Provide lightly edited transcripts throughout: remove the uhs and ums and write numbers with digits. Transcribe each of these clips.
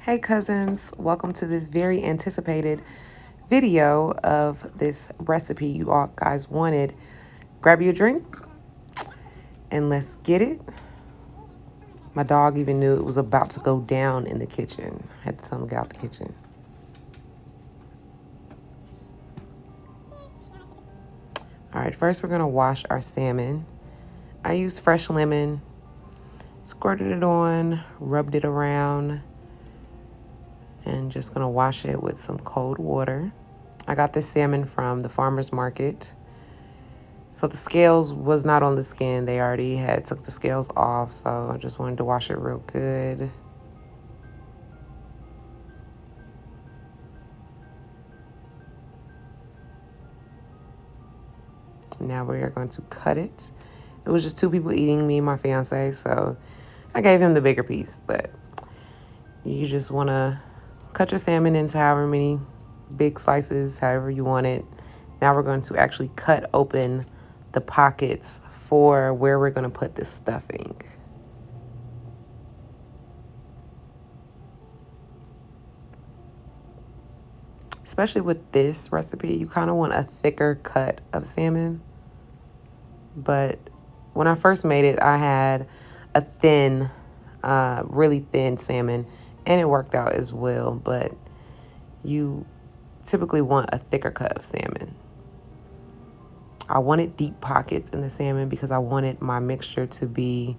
Hey cousins, welcome to this very anticipated video of this recipe you all guys wanted. Grab your drink and let's get it. My dog even knew it was about to go down in the kitchen. I had to tell him to get out the kitchen. All right, first we're gonna wash our salmon. I used fresh lemon, squirted it on, rubbed it around, and just gonna wash it with some cold water. I got this salmon from the farmer's market. So the scales was not on the skin. They already had took the scales off. So I just wanted to wash it real good. Now we are going to cut it. It was just two people eating, me and my fiance. So I gave him the bigger piece. But you just want to cut your salmon into however many big slices, however you want it. Now we're going to actually cut open the pockets for where we're going to put this stuffing. Especially with this recipe, you kind of want a thicker cut of salmon. But when I first made it, I had a thin, really thin salmon, and it worked out as well. But you typically want a thicker cut of salmon. I wanted deep pockets in the salmon because I wanted my mixture to be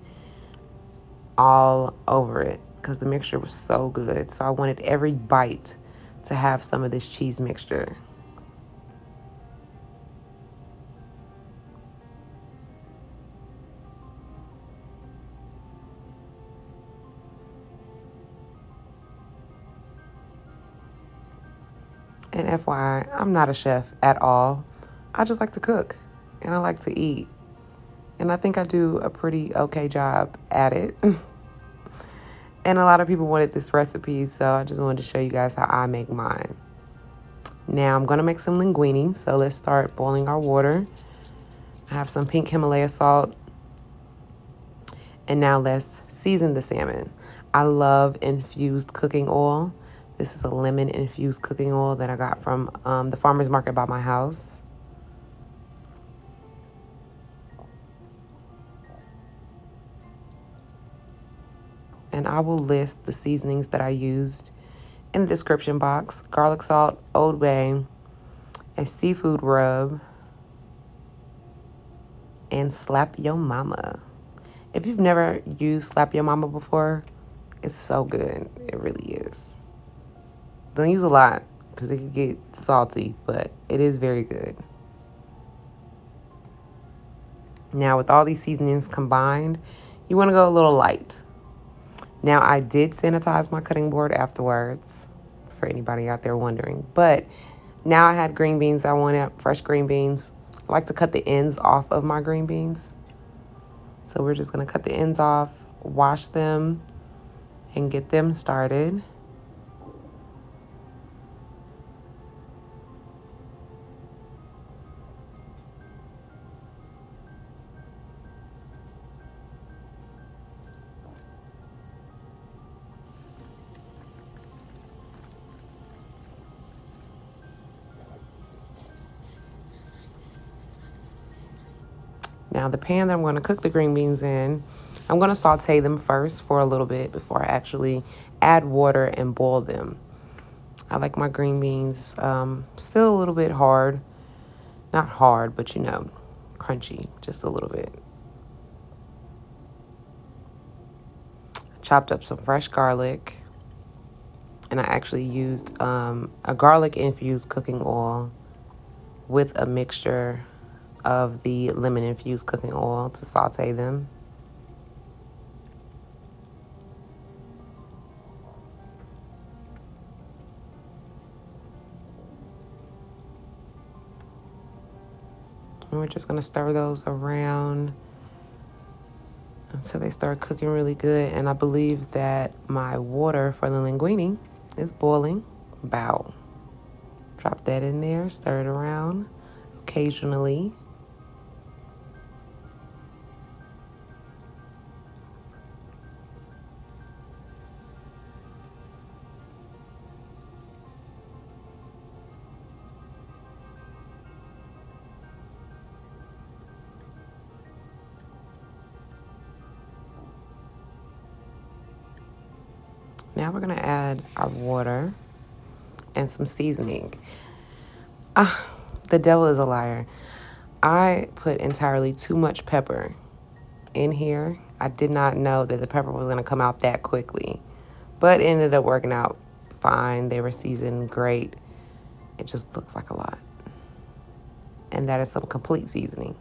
all over it because the mixture was so good. So I wanted every bite to have some of this cheese mixture. And FYI, I'm not a chef at all. I just like to cook and I like to eat. And I think I do a pretty okay job at it. And a lot of people wanted this recipe, so I just wanted to show you guys how I make mine. Now I'm gonna make some linguine, so let's start boiling our water. I have some pink Himalaya salt. And now let's season the salmon. I love infused cooking oil. This is a lemon infused cooking oil that I got from the farmer's market by my house. And I will list the seasonings that I used in the description box. Garlic salt, Old Bay, a seafood rub, and Slap Yo Mama. If you've never used Slap Yo Mama before, it's so good. It really is. Don't use a lot because it can get salty, but it is very good. Now with all these seasonings combined, you want to go a little light. Now I did sanitize my cutting board afterwards, for anybody out there wondering. But now I had green beans. I wanted fresh green beans. I like to cut the ends off of my green beans. So we're just going to cut the ends off, wash them, and get them started. Now the pan that I'm going to cook the green beans in, I'm going to saute them first for a little bit before I actually add water and boil them. I like my green beans still a little bit hard. Not hard, but you know, crunchy, just a little bit. Chopped up some fresh garlic. And I actually used a garlic infused cooking oil with a mixture of the lemon infused cooking oil to saute them. And we're just going to stir those around until they start cooking really good. And I believe that my water for the linguine is boiling. Bow. Drop that in there, stir it around occasionally. Now we're going to add our water and some seasoning. The devil is a liar. I put entirely too much pepper in here. I did not know that the pepper was going to come out that quickly, but it ended up working out fine. They were seasoned great. It just looks like a lot. And that is some complete seasoning.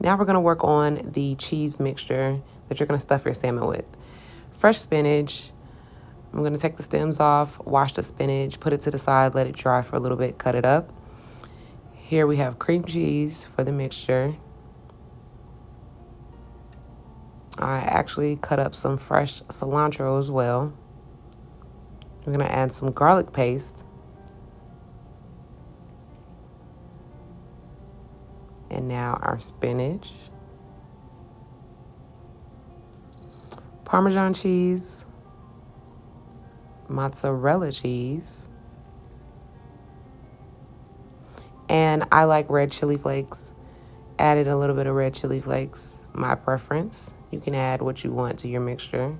Now we're going to work on the cheese mixture that you're going to stuff your salmon with. Fresh spinach. I'm going to take the stems off, wash the spinach, put it to the side, let it dry for a little bit, cut it up. Here we have cream cheese for the mixture. I actually cut up some fresh cilantro as well. We're going to add some garlic paste. And now our spinach. Parmesan cheese. Mozzarella cheese. And I like red chili flakes. Added a little bit of red chili flakes, my preference. You can add what you want to your mixture.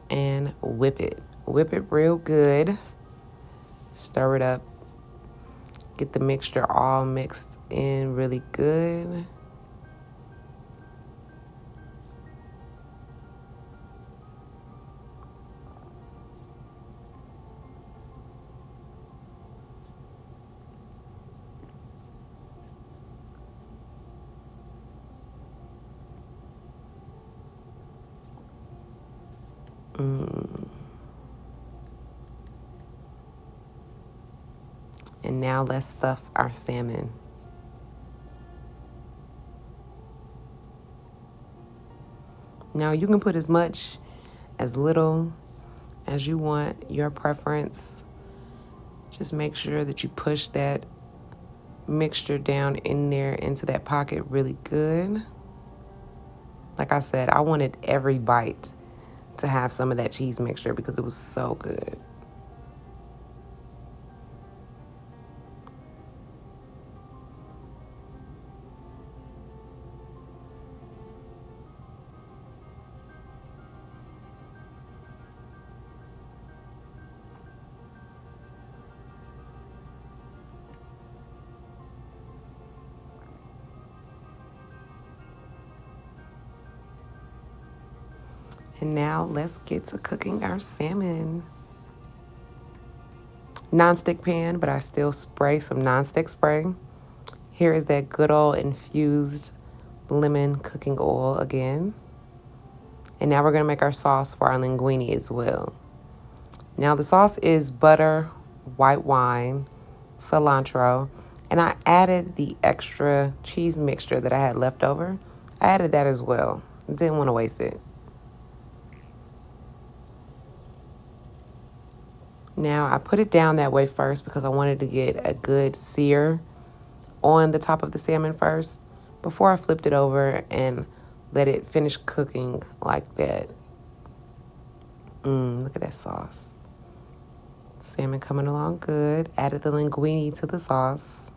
And whip it. Whip it real good. Stir it up. Get the mixture all mixed in really good. And now let's stuff our salmon. Now you can put as much, as little as you want, your preference. Just make sure that you push that mixture down in there into that pocket really good. Like I said, I wanted every bite to have some of that cheese mixture because it was so good. And now let's get to cooking our salmon. Non-stick pan, but I still spray some non-stick spray. Here is that good old infused lemon cooking oil again. And now we're gonna make our sauce for our linguine as well. Now the sauce is butter, white wine, cilantro, and I added the extra cheese mixture that I had left over. I added that as well. Didn't want to waste it. Now I put it down that way first because I wanted to get a good sear on the top of the salmon first before I flipped it over and let it finish cooking like that. Look at that sauce. Salmon coming along good. Added the linguine to the sauce.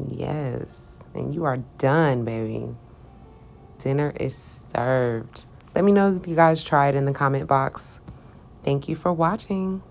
Yes. And you are done, baby. Dinner is served. Let me know if you guys tried in the comment box. Thank you for watching.